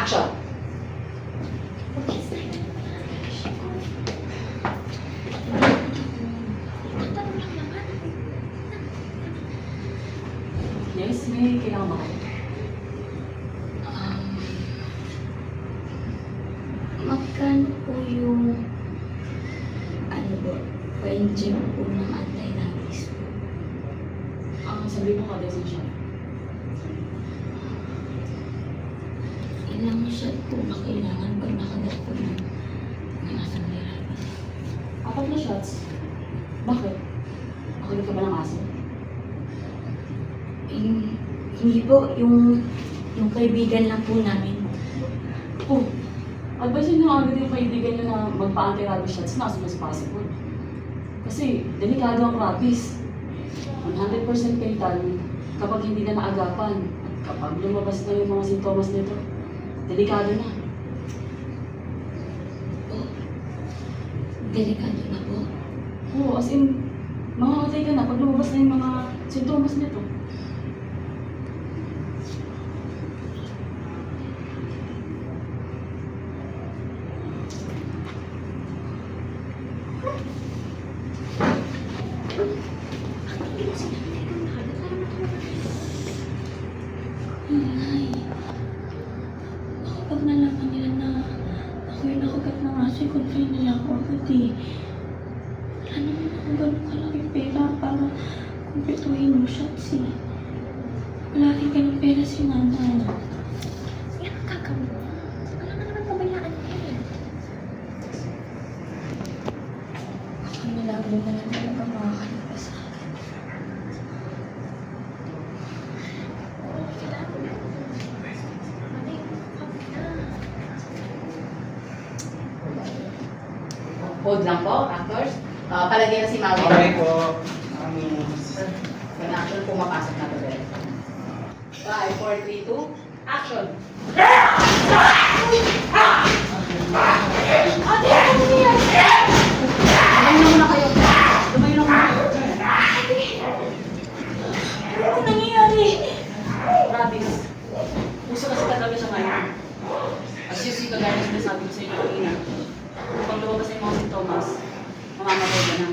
Action! Yes, may kailangan ba kayo? Magkano po yung ano po, pa-inject po ng anti-rabies po? Sabi mo kada isang shot. Ilang shot po ba kailangan pag nakagat po ng anti-rabies? 4 na shots. Bakit? Makulit ka ba ng aso? Hindi po, yung kaibigan lang po namin. Oh, advice nyo agad yung kaibigan nyo na magpa-anti-rabies shots na as soon as possible. Kasi, delikado ang rabies. 100% fatal kapag hindi na naagapan. At kapag lumabas na yung mga sintomas nito, delikado na. Po, delikado na po. Oo, as in, mamamatay ka na pag lumabas na yung mga sintomas nito. Ay, kapag nalaman nila na ako yung nakagat ng aso, confine nila ako agad eh. Wala naman ako ganun kalaking pera para kumpletuhin yung shots eh. Wala rin ganun pera si mama. Yan ang gagawin mo. Wala ka naman pabayaan mo yan. Baka malabo na lang talaga makakalit pa sa akin. Hold lang po, actors. Palagay na si Maui. Okay po. When action, pumapasok na to din. 5, 4, 3, 2, action! Lumayo na muna kayo. Lumayo na muna kayo. Ano nangyayari? Rabies. Puso kasi talaga siya ngayon. As you see, kagaya na sinasabi ko sa inyo kanina, kapag lumabas na yung mga sintomas, mamamatay ka na.